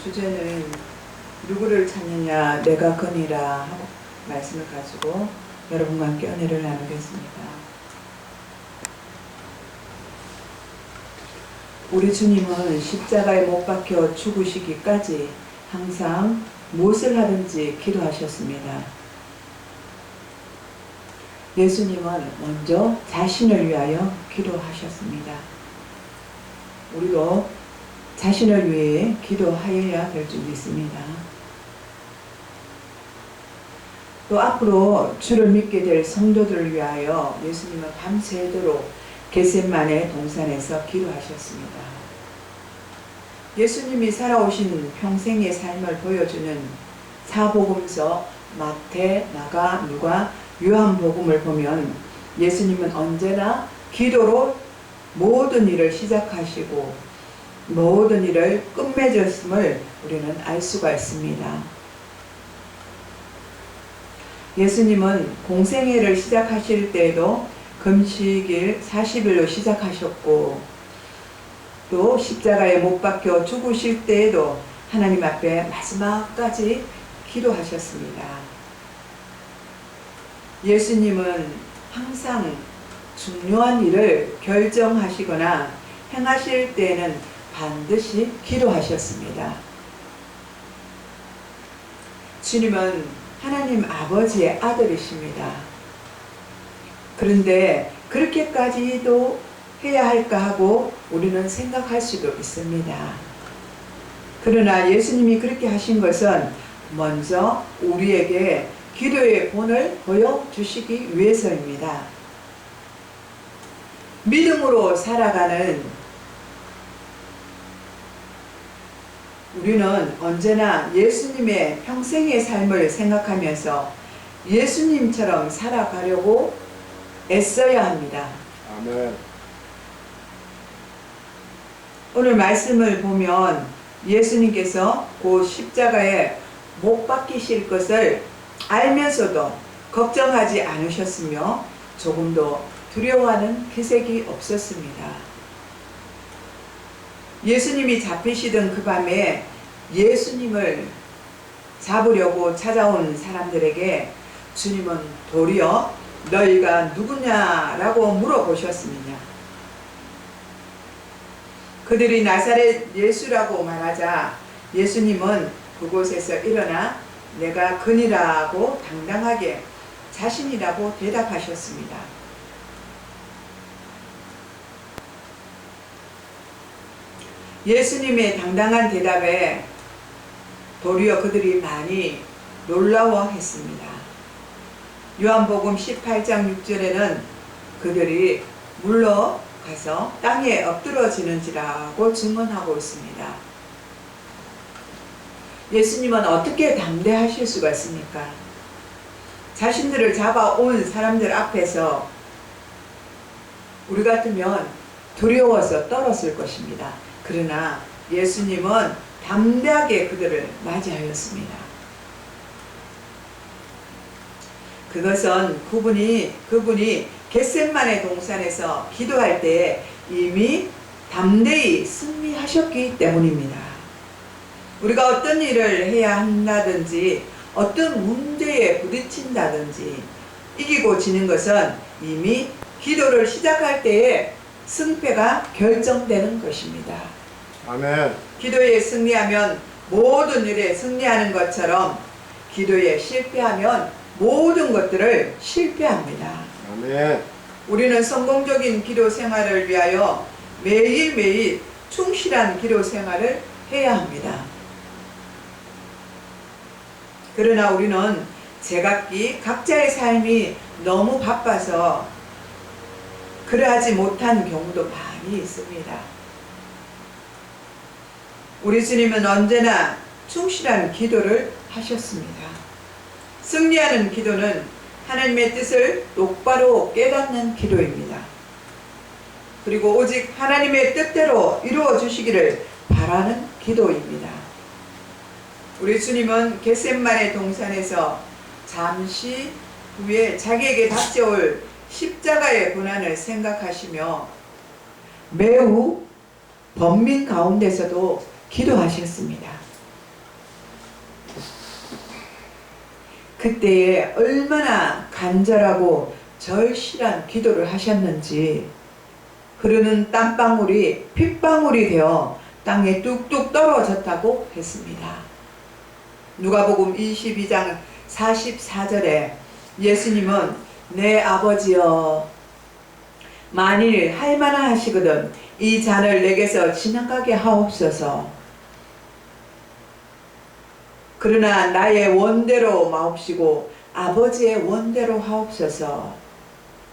주제는 누구를 찾느냐 내가 거니라 하고 말씀을 가지고 여러분과 함께 은혜를 나누겠습니다. 우리 주님은 십자가에 못 박혀 죽으시기까지 항상 무엇을 하든지 기도하셨습니다. 예수님은 먼저 자신을 위하여 기도하셨습니다. 우리도 자신을 위해 기도하여야 될 줄 믿습니다. 또 앞으로 주를 믿게 될 성도들을 위하여 예수님은 밤새도록 겟세마네 동산에서 기도하셨습니다. 예수님이 살아오신 평생의 삶을 보여주는 사복음서 마태, 마가, 누가, 요한복음을 보면 예수님은 언제나 기도로 모든 일을 시작하시고 모든 일을 끝맺었음을 우리는 알 수가 있습니다. 예수님은 공생애를 시작하실 때에도 금식일 40일로 시작하셨고 또 십자가에 못 박혀 죽으실 때에도 하나님 앞에 마지막까지 기도하셨습니다. 예수님은 항상 중요한 일을 결정하시거나 행하실 때에는 반드시 기도하셨습니다. 주님은 하나님 아버지의 아들이십니다. 그런데 그렇게까지도 해야 할까 하고 우리는 생각할 수도 있습니다. 그러나 예수님이 그렇게 하신 것은 먼저 우리에게 기도의 본을 보여주시기 위해서입니다. 믿음으로 살아가는 우리는 언제나 예수님의 평생의 삶을 생각하면서 예수님처럼 살아가려고 애써야 합니다. 아멘. 오늘 말씀을 보면 예수님께서 그 십자가에 못 박히실 것을 알면서도 걱정하지 않으셨으며 조금도 두려워하는 기색이 없었습니다. 예수님이 잡히시던 그 밤에 예수님을 잡으려고 찾아온 사람들에게 주님은 도리어 너희가 누구냐라고 물어보셨습니다. 그들이 나사렛 예수라고 말하자 예수님은 그곳에서 일어나 내가 그니라고 당당하게 자신이라고 대답하셨습니다. 예수님의 당당한 대답에 도리어 그들이 많이 놀라워했습니다. 요한복음 18장 6절에는 그들이 물러가서 땅에 엎드러지는지라고 증언하고 있습니다. 예수님은 어떻게 담대하실 수가 있습니까? 자신들을 잡아온 사람들 앞에서 우리 같으면 두려워서 떨었을 것입니다. 그러나 예수님은 담대하게 그들을 맞이하였습니다. 그것은 그분이 겟세마네 동산에서 기도할 때에 이미 담대히 승리하셨기 때문입니다. 우리가 어떤 일을 해야 한다든지 어떤 문제에 부딪힌다든지 이기고 지는 것은 이미 기도를 시작할 때에 승패가 결정되는 것입니다. 아멘. 기도에 승리하면 모든 일에 승리하는 것처럼 기도에 실패하면 모든 것들을 실패합니다. 아멘. 우리는 성공적인 기도 생활을 위하여 매일매일 충실한 기도 생활을 해야 합니다. 그러나 우리는 제각기 각자의 삶이 너무 바빠서 그러하지 못한 경우도 많이 있습니다. 우리 주님은 언제나 충실한 기도를 하셨습니다. 승리하는 기도는 하나님의 뜻을 똑바로 깨닫는 기도입니다. 그리고 오직 하나님의 뜻대로 이루어 주시기를 바라는 기도입니다. 우리 주님은 겟세마네 동산에서 잠시 후에 자기에게 닥쳐올 십자가의 고난을 생각하시며 매우 번민 가운데서도 기도하셨습니다. 그때에 얼마나 간절하고 절실한 기도를 하셨는지 흐르는 땀방울이 핏방울이 되어 땅에 뚝뚝 떨어졌다고 했습니다. 누가복음 22장 44절에 예수님은 내 아버지여 만일 할만하 하시거든 이 잔을 내게서 지나가게 하옵소서. 그러나 나의 원대로 마옵시고 아버지의 원대로 하옵소서.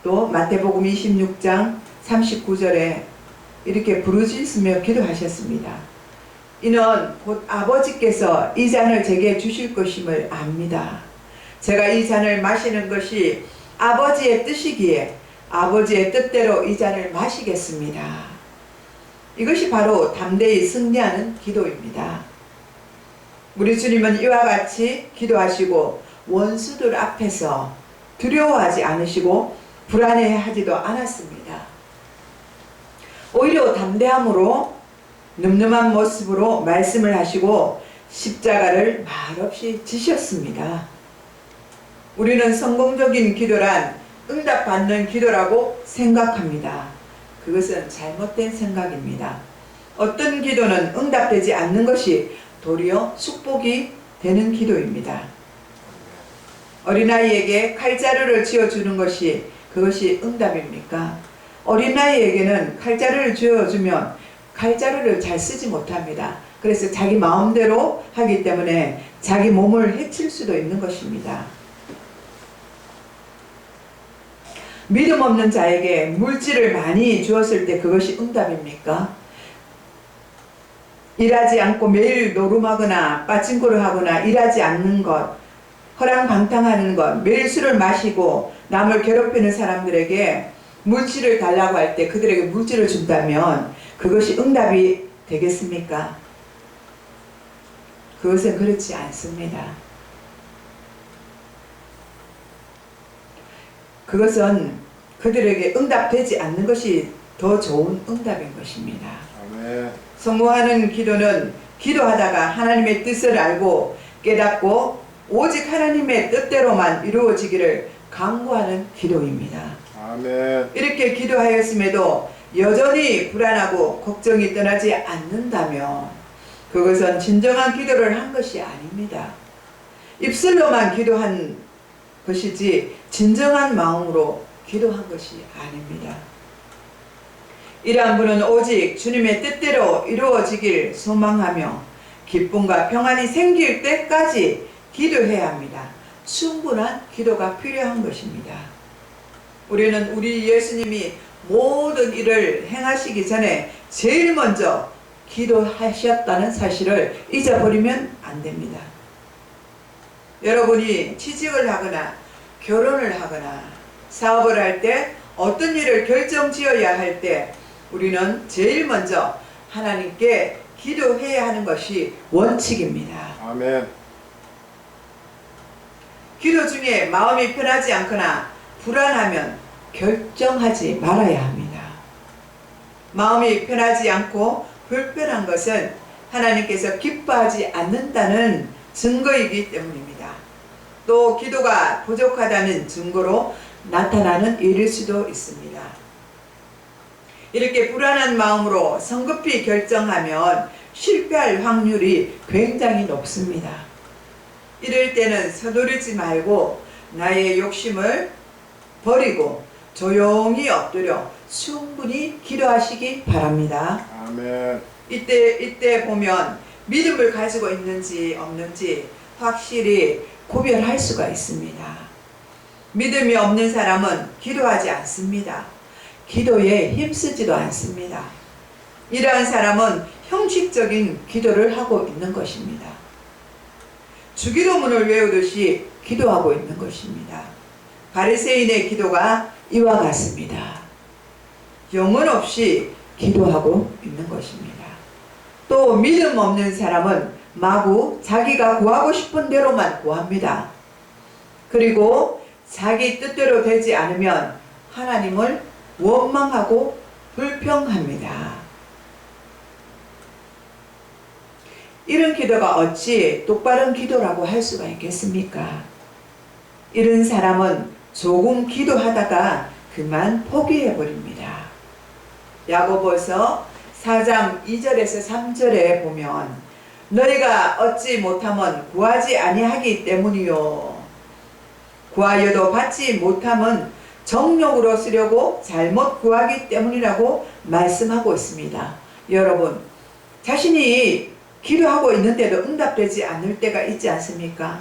또 마태복음 26장 39절에 이렇게 부르짖으며 기도하셨습니다. 이는 곧 아버지께서 이 잔을 제게 주실 것임을 압니다. 제가 이 잔을 마시는 것이 아버지의 뜻이기에 아버지의 뜻대로 이 잔을 마시겠습니다. 이것이 바로 담대히 승리하는 기도입니다. 우리 주님은 이와 같이 기도하시고 원수들 앞에서 두려워하지 않으시고 불안해하지도 않았습니다. 오히려 담대함으로 늠름한 모습으로 말씀을 하시고 십자가를 말없이 지셨습니다. 우리는 성공적인 기도란 응답받는 기도라고 생각합니다. 그것은 잘못된 생각입니다. 어떤 기도는 응답되지 않는 것이 도리어 축복이 되는 기도입니다. 어린아이에게 칼자루를 쥐어주는 것이 그것이 응답입니까? 어린아이에게는 칼자루를 쥐어주면 칼자루를 잘 쓰지 못합니다. 그래서 자기 마음대로 하기 때문에 자기 몸을 해칠 수도 있는 것입니다. 믿음 없는 자에게 물질을 많이 주었을 때 그것이 응답입니까? 일하지 않고 매일 노름하거나 빠진코를 하거나 일하지 않는 것, 허랑방탕하는 것, 매일 술을 마시고 남을 괴롭히는 사람들에게 물질을 달라고 할 때 그들에게 물질을 준다면 그것이 응답이 되겠습니까? 그것은 그렇지 않습니다. 그것은 그들에게 응답되지 않는 것이 더 좋은 응답인 것입니다. 아멘. 성공하는 기도는 기도하다가 하나님의 뜻을 알고 깨닫고 오직 하나님의 뜻대로만 이루어지기를 간구하는 기도입니다. 아멘. 이렇게 기도하였음에도 여전히 불안하고 걱정이 떠나지 않는다면 그것은 진정한 기도를 한 것이 아닙니다. 입술로만 기도한 것이지 진정한 마음으로 기도한 것이 아닙니다. 이러한 분은 오직 주님의 뜻대로 이루어지길 소망하며 기쁨과 평안이 생길 때까지 기도해야 합니다. 충분한 기도가 필요한 것입니다. 우리는 우리 예수님이 모든 일을 행하시기 전에 제일 먼저 기도하셨다는 사실을 잊어버리면 안 됩니다. 여러분이 취직을 하거나 결혼을 하거나 사업을 할 때 어떤 일을 결정지어야 할 때 우리는 제일 먼저 하나님께 기도해야 하는 것이 원칙입니다. 아멘. 기도 중에 마음이 편하지 않거나 불안하면 결정하지 말아야 합니다. 마음이 편하지 않고 불편한 것은 하나님께서 기뻐하지 않는다는 증거이기 때문입니다. 또 기도가 부족하다는 증거로 나타나는 일일 수도 있습니다. 이렇게 불안한 마음으로 성급히 결정하면 실패할 확률이 굉장히 높습니다. 이럴 때는 서두르지 말고 나의 욕심을 버리고 조용히 엎드려 충분히 기도하시기 바랍니다. 아멘. 이때 보면 믿음을 가지고 있는지 없는지 확실히 구별할 수가 있습니다. 믿음이 없는 사람은 기도하지 않습니다. 기도에 힘쓰지도 않습니다. 이러한 사람은 형식적인 기도를 하고 있는 것입니다. 주기도문을 외우듯이 기도하고 있는 것입니다. 바리새인의 기도가 이와 같습니다. 영혼 없이 기도하고 있는 것입니다. 또 믿음 없는 사람은 마구 자기가 구하고 싶은 대로만 구합니다. 그리고 자기 뜻대로 되지 않으면 하나님을 원망하고 불평합니다. 이런 기도가 어찌 똑바른 기도라고 할 수가 있겠습니까? 이런 사람은 조금 기도하다가 그만 포기해버립니다. 야고보서 4장 2절에서 3절에 보면 너희가 얻지 못함은 구하지 아니하기 때문이요 구하여도 받지 못함은 정욕으로 쓰려고 잘못 구하기 때문이라고 말씀하고 있습니다. 여러분, 자신이 기도하고 있는데도 응답되지 않을 때가 있지 않습니까?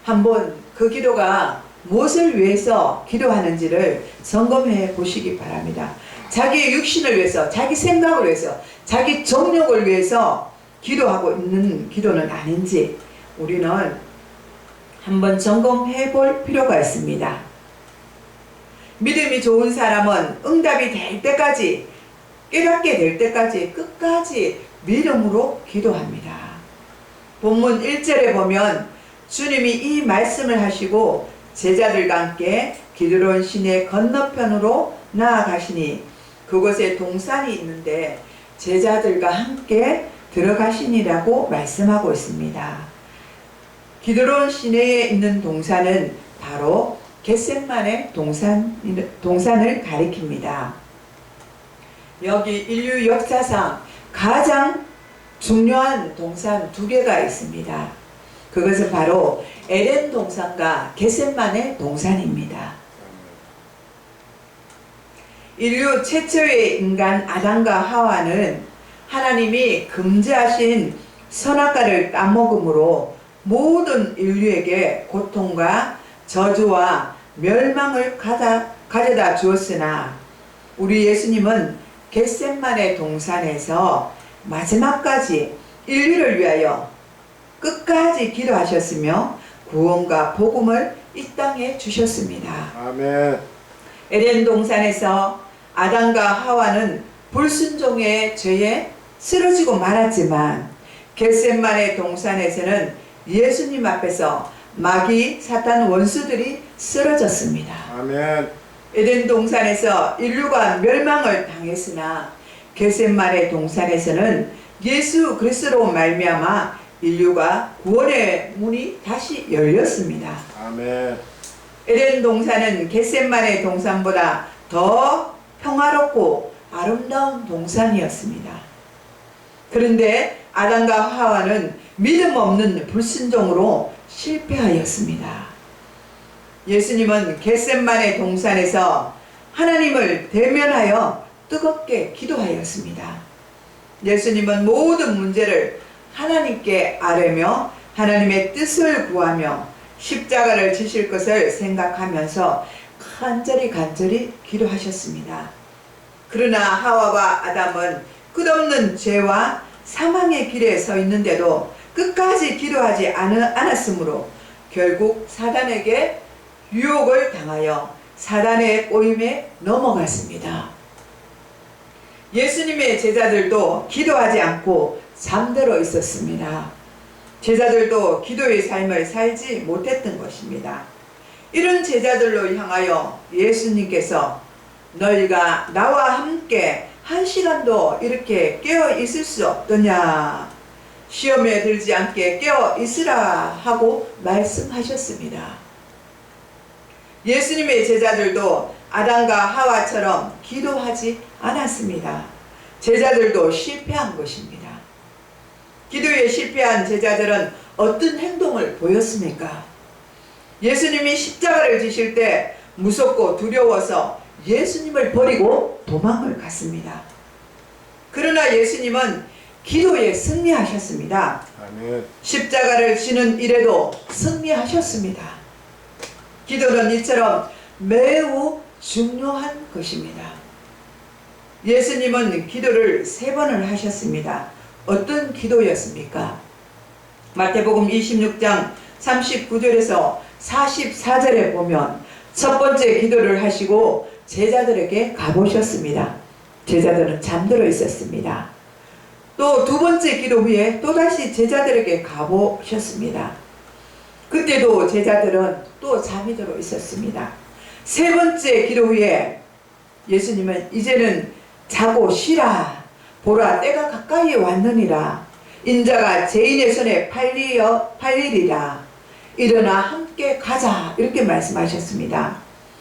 한번 그 기도가 무엇을 위해서 기도하는지를 점검해 보시기 바랍니다. 자기의 육신을 위해서, 자기 생각을 위해서, 자기 정욕을 위해서 기도하고 있는 기도는 아닌지 우리는 한번 점검해 볼 필요가 있습니다. 믿음이 좋은 사람은 응답이 될 때까지, 깨닫게 될 때까지 끝까지 믿음으로 기도합니다. 본문 1절에 보면 주님이 이 말씀을 하시고 제자들과 함께 기드론 시내 건너편으로 나아가시니 그곳에 동산이 있는데 제자들과 함께 들어가시니라고 말씀하고 있습니다. 기드론 시내에 있는 동산은 바로 겟셋만의 동산을 가리킵니다. 여기 인류 역사상 가장 중요한 동산 두 개가 있습니다. 그것은 바로 에덴 동산과 겟셋만의 동산입니다. 인류 최초의 인간 아담과 하와는 하나님이 금지하신 선악과를 따먹음으로 모든 인류에게 고통과 저주와 멸망을 가져다 주었으나 우리 예수님은 겟셋만의 동산에서 마지막까지 인류를 위하여 끝까지 기도하셨으며 구원과 복음을 이 땅에 주셨습니다. 아멘. 에덴 동산에서 아담과 하와는 불순종의 죄에 쓰러지고 말았지만 겟셋만의 동산에서는 예수님 앞에서 마귀 사탄 원수들이 쓰러졌습니다. 아멘. 에덴 동산에서 인류가 멸망을 당했으나 겟셋만의 동산에서는 예수 그리스도로 말미암아 인류가 구원의 문이 다시 열렸습니다. 아멘. 에덴 동산은 겟셋만의 동산보다 더 평화롭고 아름다운 동산이었습니다. 그런데 아담과 하와는 믿음 없는 불순종으로 실패하였습니다. 예수님은 겟셋만의 동산에서 하나님을 대면하여 뜨겁게 기도하였습니다. 예수님은 모든 문제를 하나님께 아뢰며 하나님의 뜻을 구하며 십자가를 지실 것을 생각하면서 간절히 기도하셨습니다. 그러나 하와와 아담은 끝없는 죄와 사망의 길에 서 있는데도 끝까지 기도하지 않았으므로 결국 사단에게 유혹을 당하여 사단의 꼬임에 넘어갔습니다. 예수님의 제자들도 기도하지 않고 잠들어 있었습니다. 제자들도 기도의 삶을 살지 못했던 것입니다. 이런 제자들로 향하여 예수님께서 너희가 나와 함께 한 시간도 이렇게 깨어 있을 수 없더냐, 시험에 들지 않게 깨어 있으라 하고 말씀하셨습니다. 예수님의 제자들도 아담과 하와처럼 기도하지 않았습니다. 제자들도 실패한 것입니다. 기도에 실패한 제자들은 어떤 행동을 보였습니까? 예수님이 십자가를 지실 때 무섭고 두려워서 예수님을 버리고 도망을 갔습니다. 그러나 예수님은 기도에 승리하셨습니다. 아멘. 십자가를 지는 일에도 승리하셨습니다. 기도는 이처럼 매우 중요한 것입니다. 예수님은 기도를 3번을 하셨습니다. 어떤 기도였습니까? 마태복음 26장 39절에서 44절에 보면 첫 번째 기도를 하시고 제자들에게 가보셨습니다. 제자들은 잠들어 있었습니다. 또 두 번째 기도 후에 또다시 제자들에게 가보셨습니다. 그때도 제자들은 또 잠이 들어 있었습니다. 세 번째 기도 후에 예수님은 이제는 자고 쉬라, 보라 때가 가까이 왔느니라, 인자가 죄인의 손에 팔리리라. 일어나 함께 가자. 이렇게 말씀하셨습니다.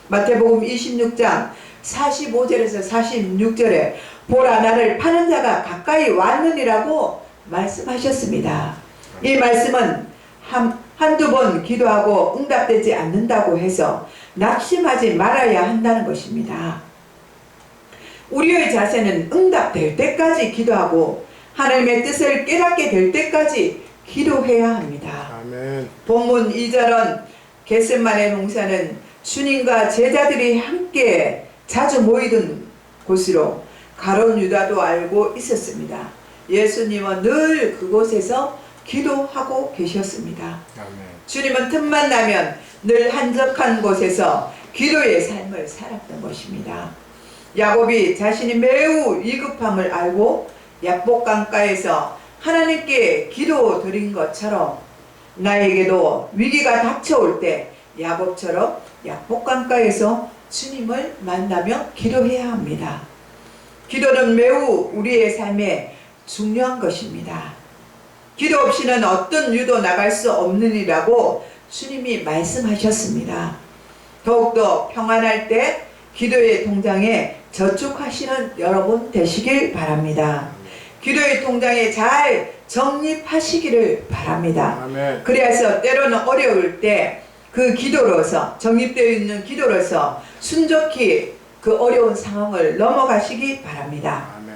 마태복음 26장 45절에서 46절에 보라 나를 파는 자가 가까이 왔느니라고 말씀하셨습니다. 이 말씀은 한두 번 기도하고 응답되지 않는다고 해서 낙심하지 말아야 한다는 것입니다. 우리의 자세는 응답될 때까지 기도하고 하나님의 뜻을 깨닫게 될 때까지 기도해야 합니다. 아멘. 본문 2절은 겟세마네 농사는 주님과 제자들이 함께 자주 모이던 곳으로 가룟 유다도 알고 있었습니다. 예수님은 늘 그곳에서 기도하고 계셨습니다. 아멘. 주님은 틈만 나면 늘 한적한 곳에서 기도의 삶을 살았던 것입니다. 야곱이 자신이 매우 위급함을 알고 약복강가에서 하나님께 기도드린 것처럼 나에게도 위기가 닥쳐올 때 야곱처럼 약복강가에서 주님을 만나며 기도해야 합니다. 기도는 매우 우리의 삶에 중요한 것입니다. 기도 없이는 어떤 일도 나갈 수 없느니라고 주님이 말씀하셨습니다. 더욱더 평안할 때 기도의 통장에 저축하시는 여러분 되시길 바랍니다. 기도의 통장에 잘 적립하시기를 바랍니다. 아멘. 그래서 때로는 어려울 때 그 기도로서 적립되어 있는 기도로서 순적히 그 어려운 상황을 넘어가시기 바랍니다. 아멘.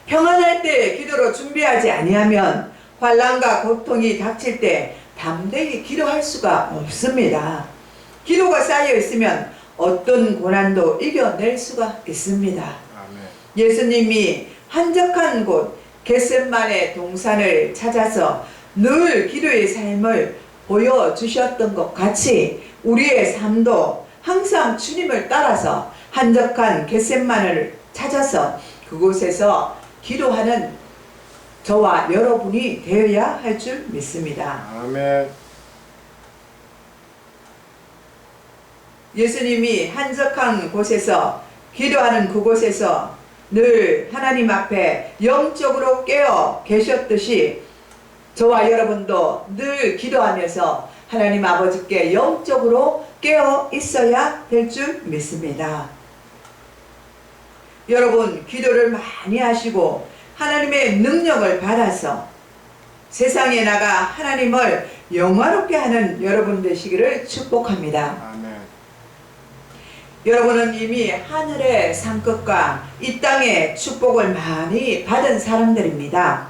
평안할 때 기도로 준비하지 아니하면 환난과 고통이 닥칠 때 담대히 기도할 수가 없습니다. 기도가 쌓여 있으면 어떤 고난도 이겨낼 수가 있습니다. 아멘. 예수님이 한적한 곳 겟세마네 동산을 찾아서 늘 기도의 삶을 보여주셨던 것 같이 우리의 삶도 항상 주님을 따라서 한적한 겟세마네를 찾아서 그곳에서 기도하는 저와 여러분이 되어야 할 줄 믿습니다. 아멘. 예수님이 한적한 곳에서 기도하는 그곳에서 늘 하나님 앞에 영적으로 깨어 계셨듯이 저와 여러분도 늘 기도하면서 하나님 아버지께 영적으로 깨어 있어야 될 줄 믿습니다. 여러분 기도를 많이 하시고 하나님의 능력을 받아서 세상에 나가 하나님을 영화롭게 하는 여러분 되시기를 축복합니다. 아멘. 여러분은 이미 하늘의 상급과 이 땅의 축복을 많이 받은 사람들입니다.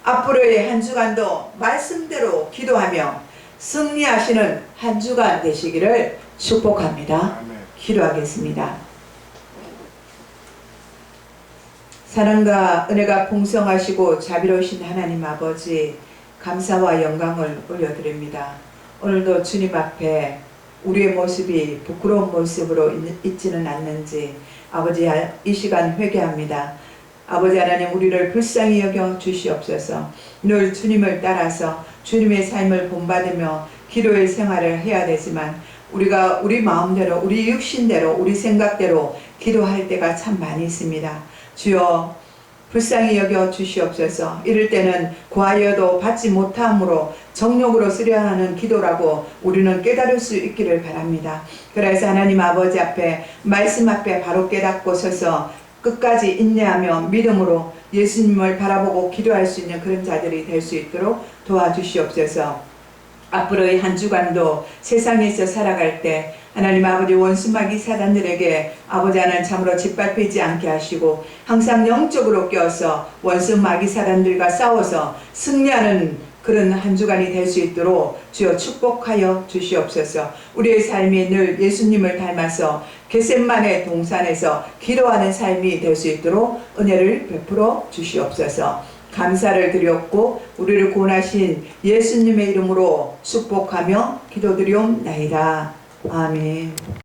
앞으로의 한 주간도 말씀대로 기도하며 승리하시는 한 주간 되시기를 축복합니다. 아멘. 기도하겠습니다. 사랑과 은혜가 풍성하시고 자비로우신 하나님 아버지 감사와 영광을 올려드립니다. 오늘도 주님 앞에 우리의 모습이 부끄러운 모습으로 있지는 않는지 아버지 이 시간 회개합니다. 아버지 하나님 우리를 불쌍히 여겨 주시옵소서. 늘 주님을 따라서 주님의 삶을 본받으며 기도의 생활을 해야 되지만 우리가 우리 마음대로 우리 육신대로 우리 생각대로 기도할 때가 참 많이 있습니다. 주여 불쌍히 여겨 주시옵소서. 이럴 때는 구하여도 받지 못함으로 정욕으로 쓰려 하는 기도라고 우리는 깨달을 수 있기를 바랍니다. 그래서 하나님 아버지 앞에 말씀 앞에 바로 깨닫고 서서 끝까지 인내하며 믿음으로 예수님을 바라보고 기도할 수 있는 그런 자들이 될 수 있도록 도와주시옵소서. 앞으로의 한 주간도 세상에서 살아갈 때 하나님 아버지 원수마귀 사단들에게 아버지 하나님 참으로 짓밟히지 않게 하시고 항상 영적으로 껴서 원수마귀 사단들과 싸워서 승리하는 그런 한 주간이 될 수 있도록 주여 축복하여 주시옵소서. 우리의 삶이 늘 예수님을 닮아서 겟세마네 동산에서 기도하는 삶이 될 수 있도록 은혜를 베풀어 주시옵소서. 감사를 드렸고 우리를 구원하신 예수님의 이름으로 축복하며 기도드리옵나이다. 아멘.